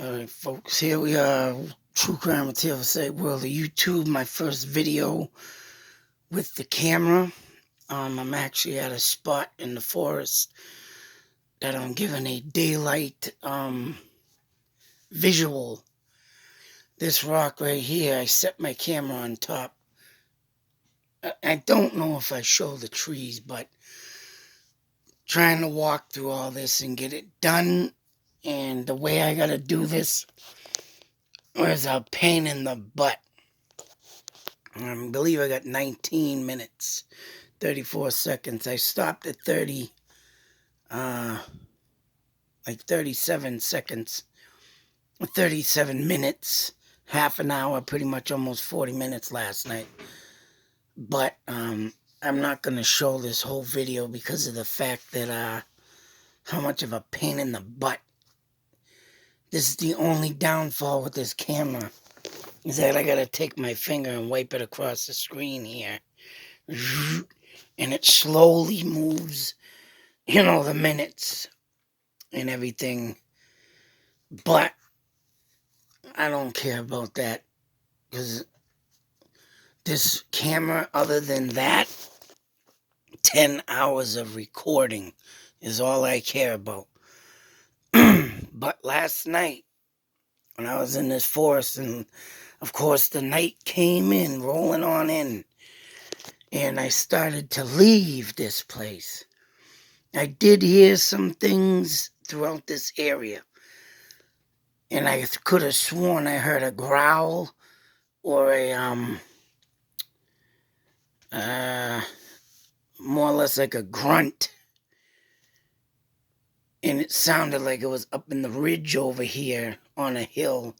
Alright folks, here we are, True Crime with TFSA World of YouTube, my first video with the camera. I'm actually at a spot in the forest that I'm giving a daylight visual. This rock right here, I set my camera on top. I don't know if I show the trees, but trying to walk through all this and get it done, and the way I gotta do this was a pain in the butt. I believe I got 19 minutes, 34 seconds. I stopped at 37 seconds, 37 minutes, half an hour, pretty much almost 40 minutes last night. But I'm not going to show this whole video because of the fact that how much of a pain in the butt. This is the only downfall with this camera, is that I got to take my finger and wipe it across the screen here. And it slowly moves, the minutes and everything. But I don't care about that, because this camera, other than that, 10 hours of recording is all I care about. But last night, when I was in this forest, and of course the night came in, rolling on in, and I started to leave this place. I did hear some things throughout this area, and I could have sworn I heard a growl or a more or less like a grunt, and it sounded like it was up in the ridge over here on a hill.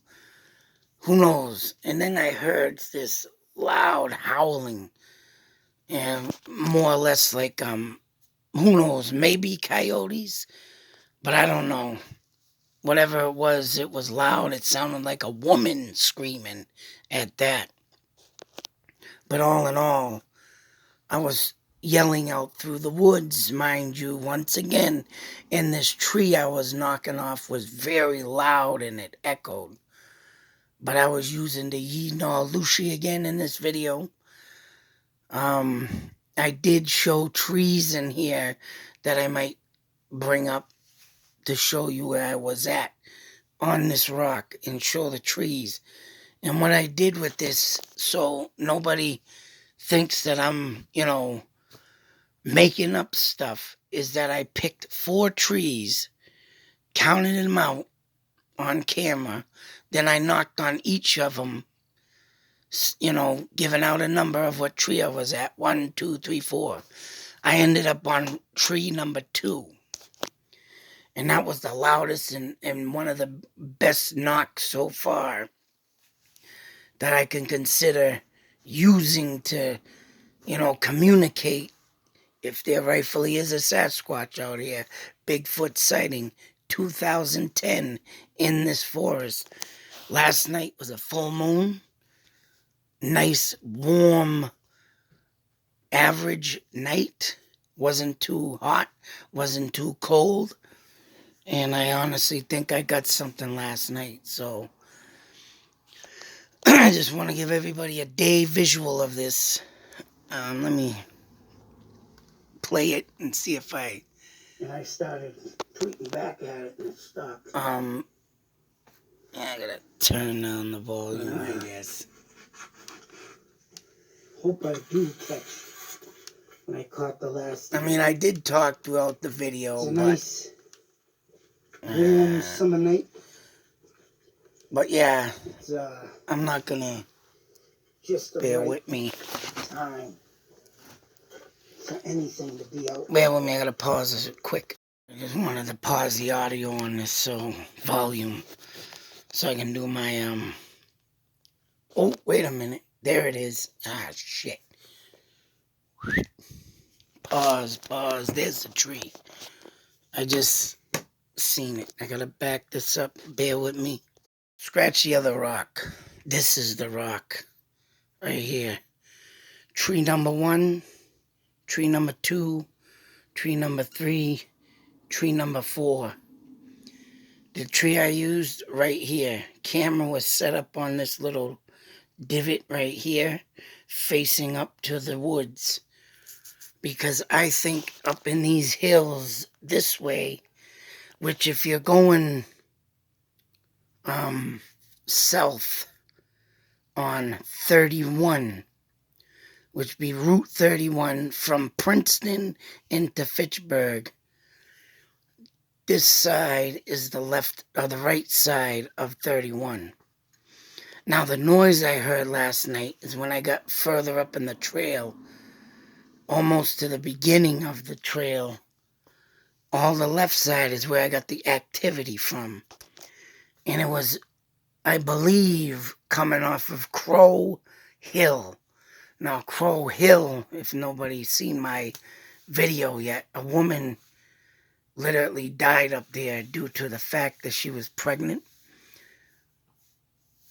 Who knows? And then I heard this loud howling, and more or less like who knows, maybe coyotes, but I don't know. Whatever it was loud. It sounded like a woman screaming at that. But all in all, I was yelling out through the woods, mind you, once again. And this tree I was knocking off was very loud and it echoed. But I was using the Yee-Naw Lucy again in this video. I did show trees in here that I might bring up to show you where I was at on this rock and show the trees. And what I did with this, so nobody thinks that I'm, making up stuff, is that I picked 4 trees, counted them out on camera, then I knocked on each of them, giving out a number of what tree I was at, 1, 2, 3, 4. I ended up on tree number 2. And that was the loudest and one of the best knocks so far that I can consider using to, communicate if there rightfully is a Sasquatch out here. Bigfoot sighting, 2010 in this forest. Last night was a full moon. Nice, warm, average night. Wasn't too hot, wasn't too cold. And I honestly think I got something last night. So I just want to give everybody a day visual of this. Let me play it and see if I... And I started tweeting back at it and it stopped. Yeah, I gotta turn down the volume, I guess. Hope I do catch when I caught the last... I mean, I did talk throughout the video, it's a nice warm summer night. But yeah, it's, I'm not gonna just bear with me. Time for anything to be out. Bear with me, I gotta pause this quick. I just wanted to pause the audio on this volume so I can do my oh, wait a minute. There it is. Ah, shit. Pause. There's the tree. I just seen it. I gotta back this up. Bear with me. Scratch the other rock. This is the rock right here. Tree number 1, tree number 2, tree number 3, tree number 4. The tree I used right here, camera was set up on this little divot right here, facing up to the woods. Because I think up in these hills this way, which if you're going south on 31, which be Route 31 from Princeton into Fitchburg, this side is the left or the right side of 31. Now the noise I heard last night is when I got further up in the trail, almost to the beginning of the trail. All the left side is where I got the activity from. And it was, I believe, coming off of Crow Hill. Now, Crow Hill, if nobody's seen my video yet, a woman literally died up there due to the fact that she was pregnant.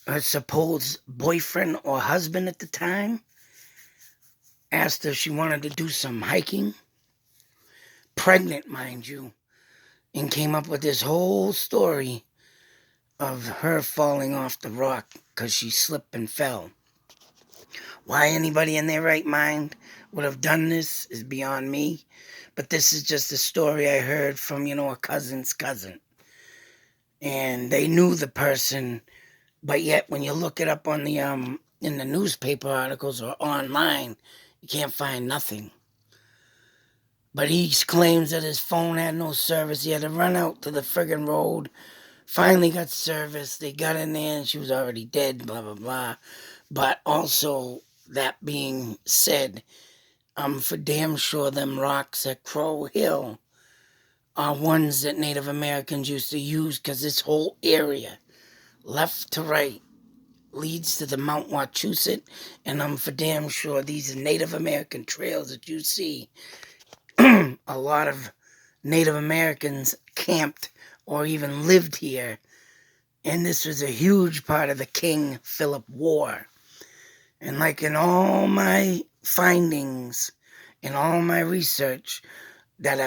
Her supposed boyfriend or husband at the time asked her if she wanted to do some hiking. Pregnant, mind you. And came up with this whole story of her falling off the rock because she slipped and fell. Why anybody in their right mind would have done this is beyond me. But this is just a story I heard from, a cousin's cousin. And they knew the person, but yet when you look it up on the in the newspaper articles or online, you can't find nothing. But he claims that his phone had no service. He had to run out to the friggin' road. Finally got service. They got in there and she was already dead, blah, blah, blah. But also, that being said, I'm for damn sure them rocks at Crow Hill are ones that Native Americans used to use because this whole area, left to right, leads to the Mount Wachusett. And I'm for damn sure these Native American trails that you see, a lot of Native Americans camped or even lived here. And this was a huge part of the King Philip War. And like in all my findings, in all my research, I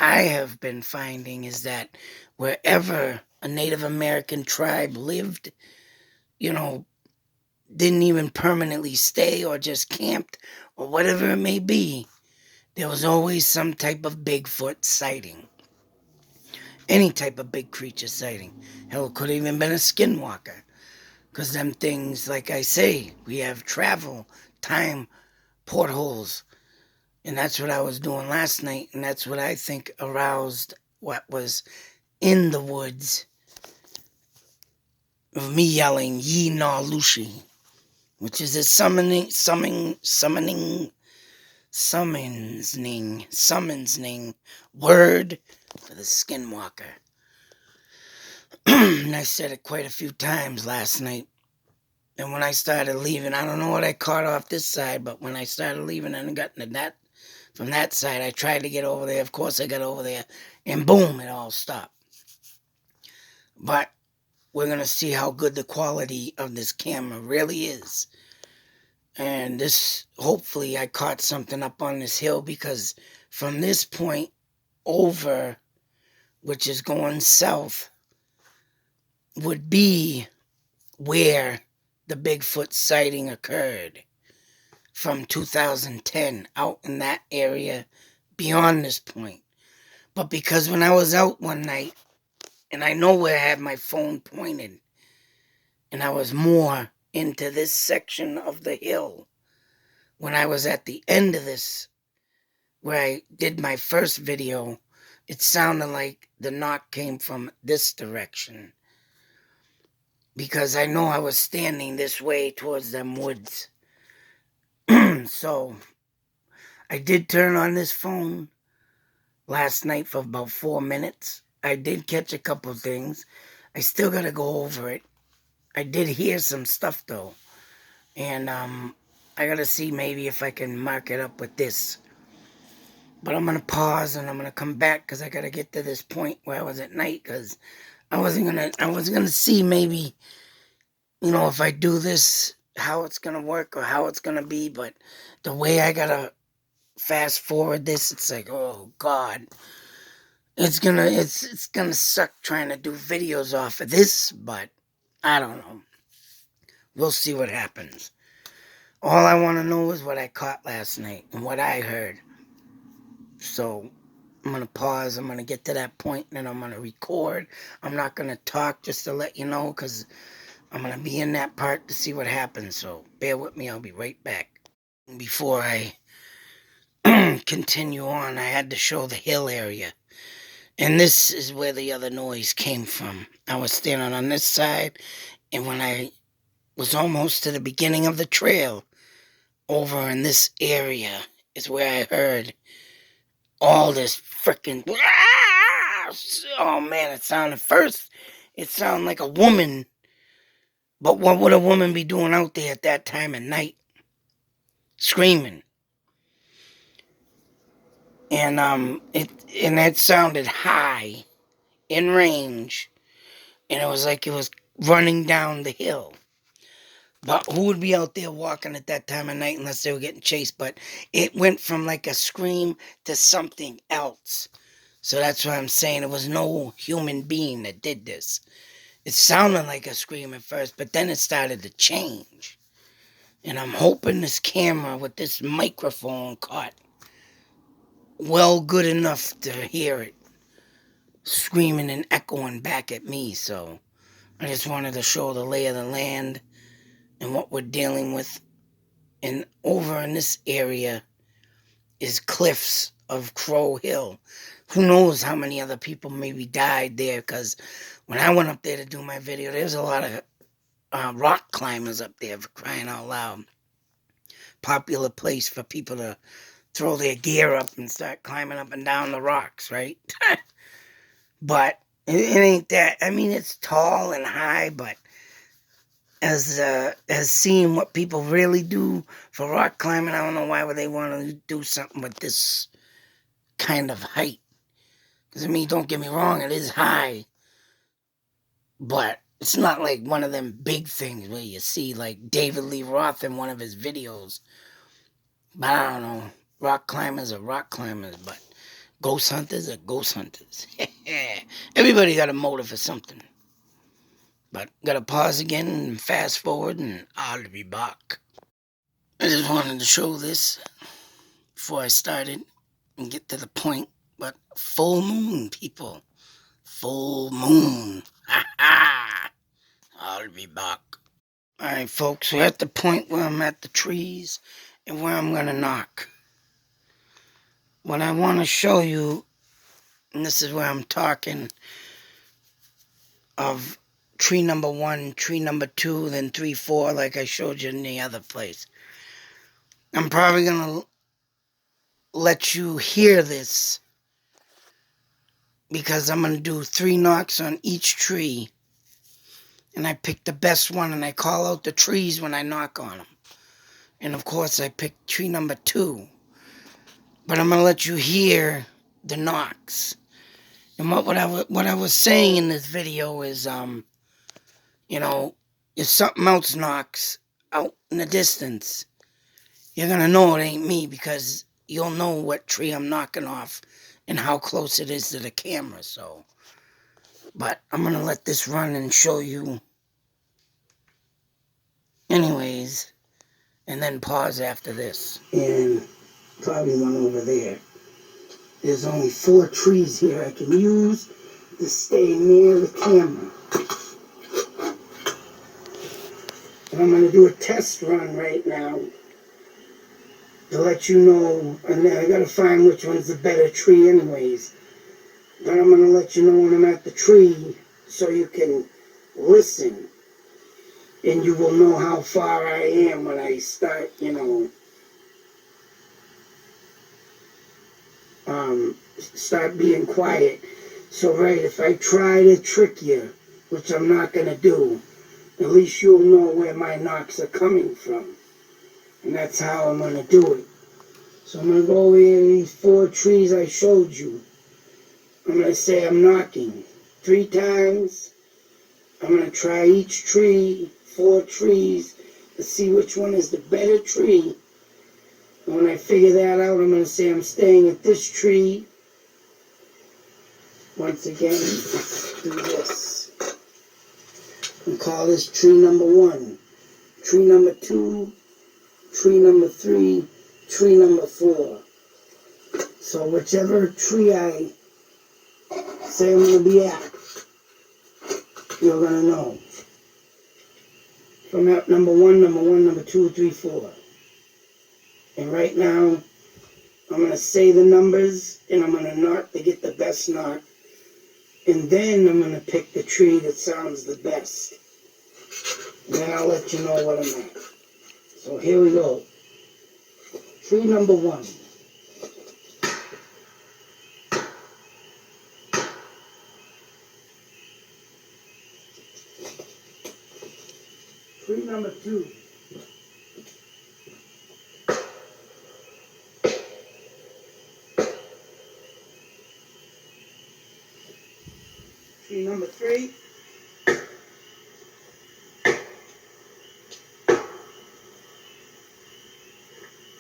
have been finding is that wherever a Native American tribe lived, didn't even permanently stay or just camped or whatever it may be, there was always some type of Bigfoot sighting. Any type of big creature sighting. Hell, it could have even been a skinwalker. Because them things, like I say, we have travel, time, portholes. And that's what I was doing last night. And that's what I think aroused what was in the woods of me yelling, Ye Na Lushi, which is a summoning word for the skinwalker. And I said it quite a few times last night. And when I started leaving, I don't know what I caught off this side, but when I started leaving and got into that, from that side, I tried to get over there. Of course, I got over there, and boom, it all stopped. But we're going to see how good the quality of this camera really is. And this, hopefully, I caught something up on this hill, because from this point over, which is going south, would be where the Bigfoot sighting occurred from 2010 out in that area beyond this point. But because when I was out one night, and I know where I had my phone pointed, and I was more into this section of the hill, when I was at the end of this, where I did my first video, it sounded like the knock came from this direction. Because I know I was standing this way towards them woods. So, I did turn on this phone last night for about 4 minutes. I did catch a couple things. I still got to go over it. I did hear some stuff, though. And I got to see maybe if I can mark it up with this. But I'm going to pause and I'm going to come back because I got to get to this point where I was at night, because I was going to see maybe, if I do this, how it's going to work or how it's going to be. But the way I got to fast forward this, it's like, oh, God. it's gonna suck trying to do videos off of this, but I don't know. We'll see what happens. All I want to know is what I caught last night and what I heard. So I'm going to pause. I'm going to get to that point, and then I'm going to record. I'm not going to talk, just to let you know, because I'm going to be in that part to see what happens. So bear with me. I'll be right back. Before I continue on, I had to show the hill area. And this is where the other noise came from. I was standing on this side, and when I was almost to the beginning of the trail, over in this area is where I heard all this freaking... Oh man, it sounded like a woman. But what would a woman be doing out there at that time of night? Screaming. And it sounded high, in range, and it was like it was running down the hill. But who would be out there walking at that time of night unless they were getting chased? But it went from like a scream to something else. So that's why I'm saying it was no human being that did this. It sounded like a scream at first, but then it started to change. And I'm hoping this camera with this microphone caught well good enough to hear it screaming and echoing back at me. So I just wanted to show the lay of the land and what we're dealing with. And over in this area is cliffs of Crow Hill. Who knows how many other people maybe died there, because when I went up there to do my video, there's a lot of rock climbers up there, for crying out loud. Popular place for people to throw their gear up and start climbing up and down the rocks, right? But it ain't that. I mean, it's tall and high, but as seeing what people really do for rock climbing, I don't know why would they want to do something with this kind of height. Because, I mean, don't get me wrong, it is high. But it's not like one of them big things where you see like David Lee Roth in one of his videos. But I don't know. Rock climbers are rock climbers, but ghost hunters are ghost hunters. Everybody got a motive for something. But gotta pause again and fast forward, and I'll be back. I just wanted to show this before I started and get to the point. But full moon, people. Full moon. Ha ha! I'll be back. Alright, folks, we're at the point where I'm at the trees and where I'm gonna knock. What I want to show you, and this is where I'm talking of tree number 1, tree number 2, then 3, 4, like I showed you in the other place. I'm probably going to let you hear this because I'm going to do 3 knocks on each tree. And I pick the best one, and I call out the trees when I knock on them. And of course, I picked tree number 2. But I'm going to let you hear the knocks. And what I was saying in this video is, you know, if something else knocks out in the distance, you're going to know it ain't me, because you'll know what tree I'm knocking off and how close it is to the camera. So, but I'm going to let this run and show you anyways, and then pause after this. And probably one over there. There's only 4 trees here I can use to stay near the camera. And I'm going to do a test run right now to let you know, and I got to find which one's the better tree anyways. But I'm going to let you know when I'm at the tree so you can listen. And you will know how far I am when I start, you know, start being quiet. So, right, if I try to trick you, which I'm not going to do, at least you'll know where my knocks are coming from. And that's how I'm going to do it. So I'm going to go over here to these 4 trees I showed you. I'm going to say I'm knocking 3 times. I'm going to try each tree, 4 trees, to see which one is the better tree. And when I figure that out, I'm going to say I'm staying at this tree. once again, let's do this. And call this tree number 1, tree number 2, tree number 3, tree number 4. So whichever tree I say I'm going to be at, you're going to know. From at number 1, number 2, 3, 4. And right now, I'm going to say the numbers, and I'm going to knock to get the best knock. And then I'm going to pick the tree that sounds the best. And then I'll let you know what I'm at. So here we go. Tree number 1. Tree number 2. Tree number 3.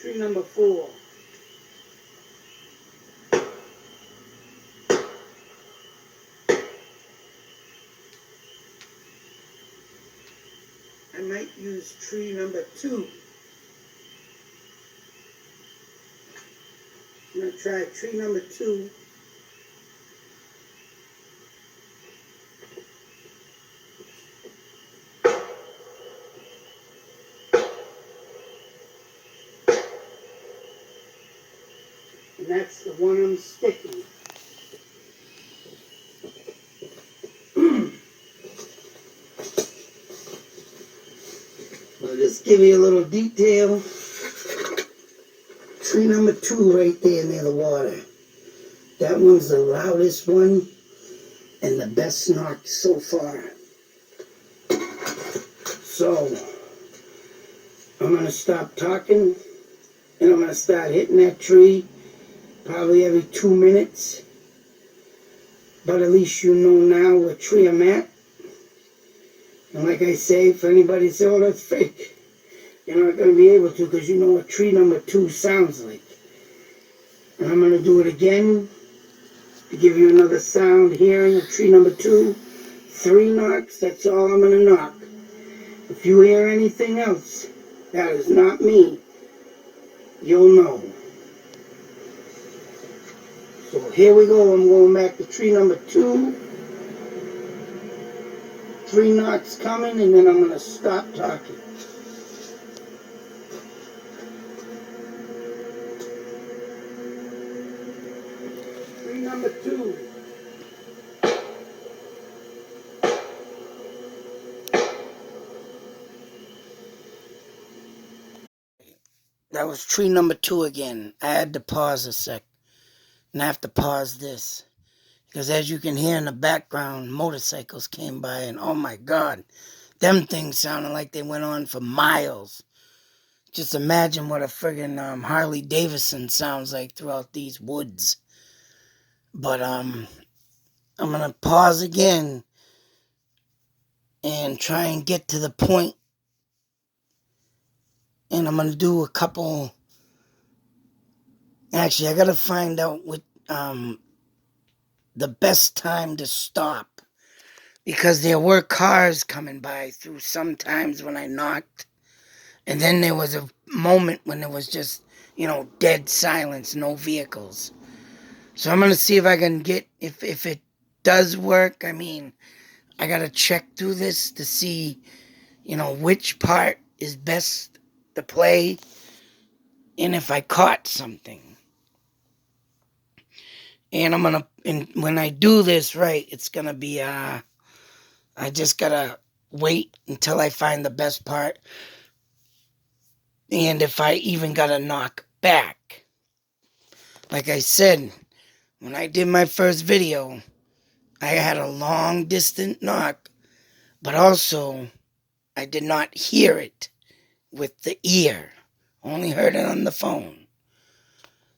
Tree number 4. I might use tree number 2. I'm going to try tree number 2. And that's the one I'm sticking. I'll just give you a little detail. Tree number 2 right there near the water. That one's the loudest one and the best knock so far. So, I'm going to stop talking and I'm going to start hitting that tree probably every 2 minutes. But at least you know now what tree I'm at. And like I say, if anybody says, oh, that's fake, you're not going to be able to, because you know what tree number 2 sounds like. And I'm going to do it again to give you another sound hearing of tree number 2. 3 knocks, that's all I'm going to knock. If you hear anything else, that is not me. You'll know. So here we go. I'm going back to tree number 2. 3 knocks coming, and then I'm going to stop talking. Tree number 2. That was tree number 2 again. I had to pause a sec. And I have to pause this. Because as you can hear in the background, motorcycles came by and oh my God, them things sounded like they went on for miles. Just imagine what a friggin' Harley Davidson sounds like throughout these woods. But I'm going to pause again and try and get to the point. And I'm going to do a couple. Actually, I got to find out what the best time to stop. Because there were cars coming by through sometimes when I knocked. And then there was a moment when there was just, dead silence, no vehicles. So I'm going to see if I can get, if it does work. I mean, I got to check through this to see, which part is best to play. And if I caught something. And and when I do this right, it's going to be, I just got to wait until I find the best part. And if I even got to knock back. Like I said, when I did my first video, I had a long distant knock, but also I did not hear it with the ear. Only heard it on the phone.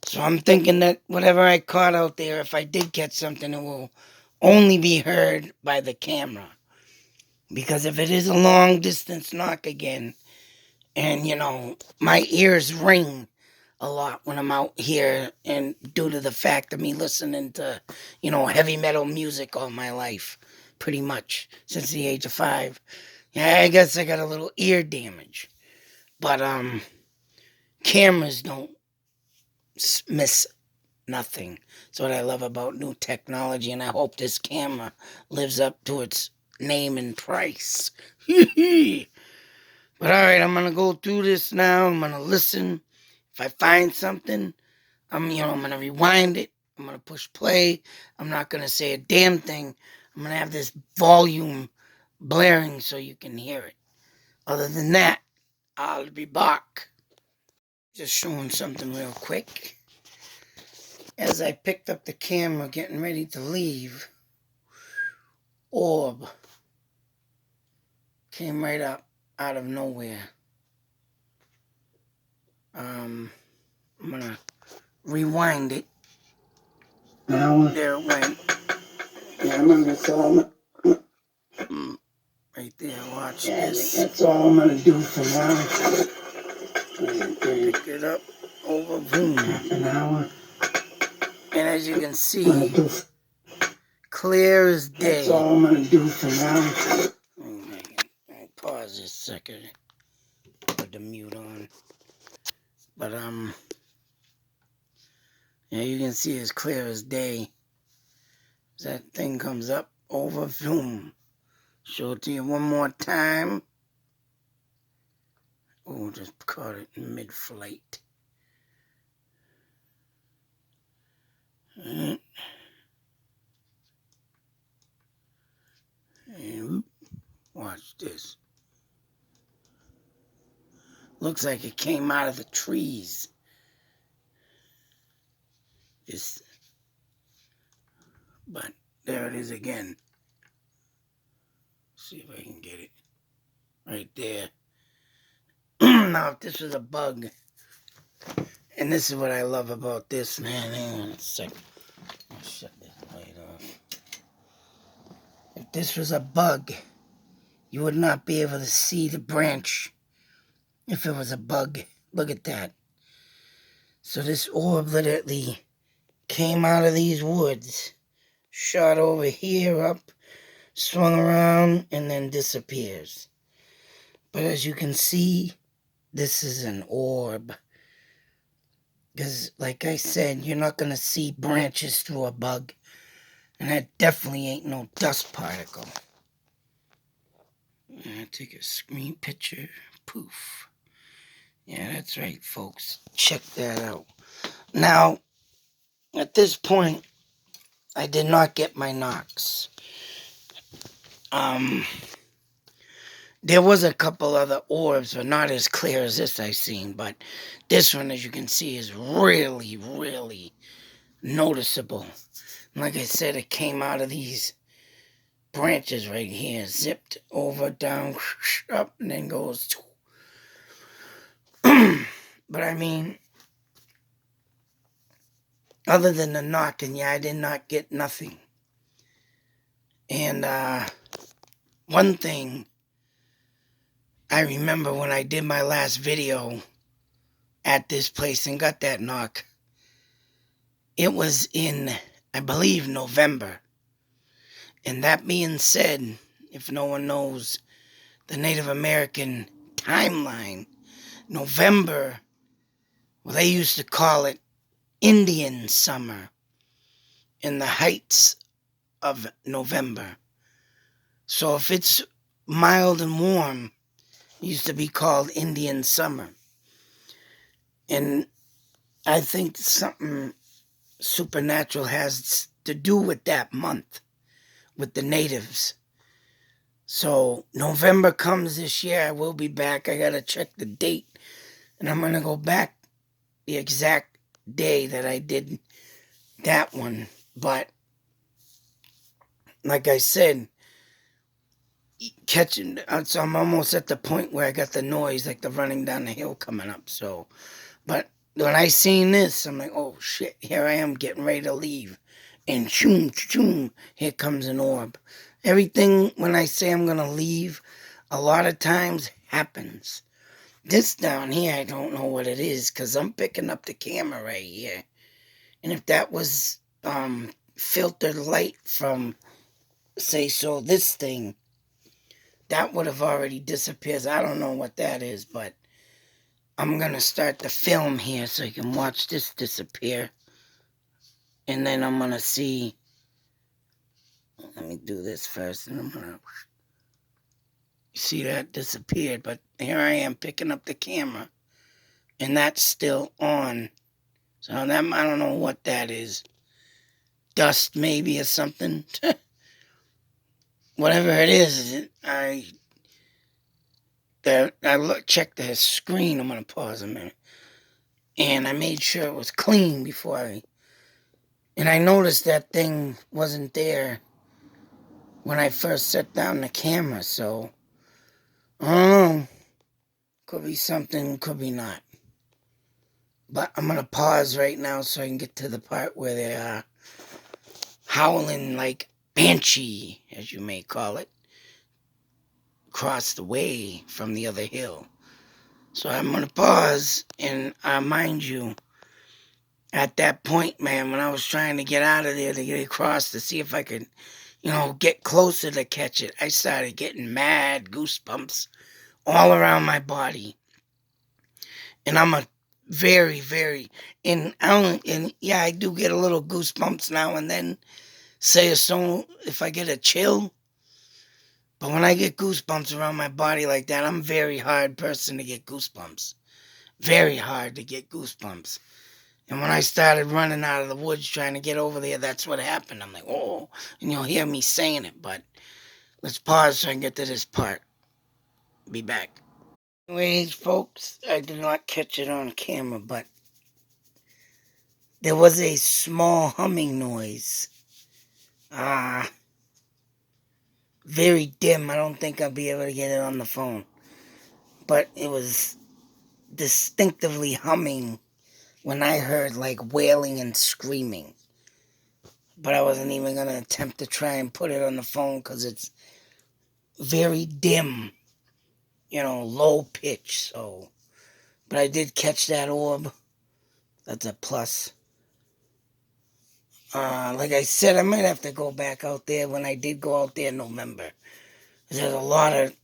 So I'm thinking that whatever I caught out there, if I did catch something, it will only be heard by the camera. Because if it is a long distance knock again, and my ears ring a lot when I'm out here, and due to the fact of me listening to, heavy metal music all my life, pretty much since the age of 5. Yeah, I guess I got a little ear damage, but cameras don't miss nothing. That's what I love about new technology, and I hope this camera lives up to its name and price. But all right, I'm gonna go through this now. I'm gonna listen. If I find something, I'm gonna rewind it. I'm gonna push play. I'm not gonna say a damn thing. I'm gonna have this volume blaring so you can hear it. Other than that, I'll be back. Just showing something real quick. As I picked up the camera, getting ready to leave, orb came right up out of nowhere. I'm gonna rewind it. Now there it went. Yeah, I'm gonna right there. Watch this. That's all I'm gonna do for now. Pick it up over boom. Half an hour. And as you can see, clear as day. That's all I'm gonna do for now. I'll pause this second. Put the mute on. But yeah, you can see it's clear as day. As that thing comes up over zoom. Show it to you one more time. Oh, just caught it in mid-flight. And watch this. Looks like it came out of the trees. But there it is again. See if I can get it. Right there. Now, if this was a bug, and this is what I love about this, man. Hang on a second. I'll shut this light off. If this was a bug, you would not be able to see the branch. If it was a bug, look at that. So this orb literally came out of these woods, shot over here, up, swung around, and then disappears. But as you can see, this is an orb. Because, like I said, you're not going to see branches through a bug. And that definitely ain't no dust particle. I take a screen picture. Poof. Yeah, that's right, folks. Check that out. Now, at this point, I did not get my knocks. There was a couple other orbs, but not as clear as this I've seen. But this one, as you can see, is really, really noticeable. Like I said, it came out of these branches right here, zipped over, down, up, and then goes. But I mean, other than the knocking, yeah, I did not get nothing. And one thing I remember when I did my last video at this place and got that knock, it was in, I believe, November. And that being said, if no one knows the Native American timeline, November, well, they used to call it Indian summer in the heights of November. So if it's mild and warm, it used to be called Indian summer. And I think something supernatural has to do with that month, with the natives. So November comes this year, I will be back. I gotta check the date, and I'm gonna go back the exact day that I did that one. But like I said, so I'm almost at the point where I got the noise, like the running down the hill coming up. So, but when I seen this, I'm like, oh shit, here I am getting ready to leave. And choom, choom, here comes an orb. Everything, when I say I'm going to leave, a lot of times happens. This down here, I don't know what it is, because I'm picking up the camera right here. And if that was filtered light from, say so, this thing, that would have already disappeared. I don't know what that is, but I'm going to start the film here so you can watch this disappear. And then I'm going to see. Let me do this first, and I'm going to see that disappeared. But here I am picking up the camera, and that's still on. So that, I don't know what that is. Dust maybe or something. Whatever it is, checked the screen. I'm going to pause a minute. And I made sure it was clean before and I noticed that thing wasn't there when I first set down the camera, so I don't know. Could be something, could be not. But I'm going to pause right now so I can get to the part where they are howling like banshee, as you may call it, across the way from the other hill. So I'm going to pause, and mind you, at that point, man, when I was trying to get out of there to get across to see if I could, get closer to catch it, I started getting mad goosebumps all around my body. And I'm a very, very, yeah, I do get a little goosebumps now and then, say so, if I get a chill. But when I get goosebumps around my body like that, I'm a very hard person to get goosebumps. Very hard to get goosebumps. And when I started running out of the woods trying to get over there, that's what happened. I'm like, oh, and you'll hear me saying it, but let's pause so I can get to this part. Be back. Anyways, folks, I did not catch it on camera, but there was a small humming noise. Very dim. I don't think I'll be able to get it on the phone. But it was distinctively humming when I heard like wailing and screaming. But I wasn't even going to attempt to try and put it on the phone because it's very dim, low pitch. So, but I did catch that orb. That's a plus. Like I said, I might have to go back out there when I did go out there in November. There's a lot of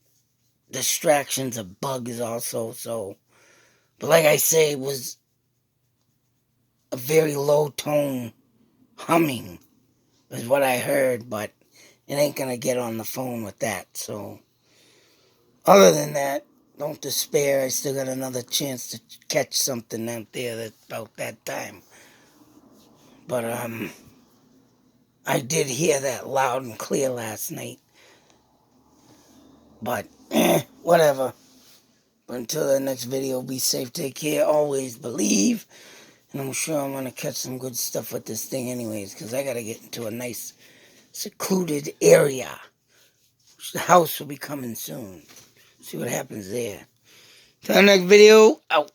distractions of bugs also. So, but like I say, it was a very low tone humming is what I heard, but it ain't gonna get on the phone with that. So, other than that, don't despair. I still got another chance to catch something out there that's about that time. But I did hear that loud and clear last night. But whatever. But until the next video, be safe, take care, always believe. And I'm sure I'm gonna catch some good stuff with this thing anyways, because I gotta get into a nice secluded area. The house will be coming soon. See what happens there. Till the next video, out.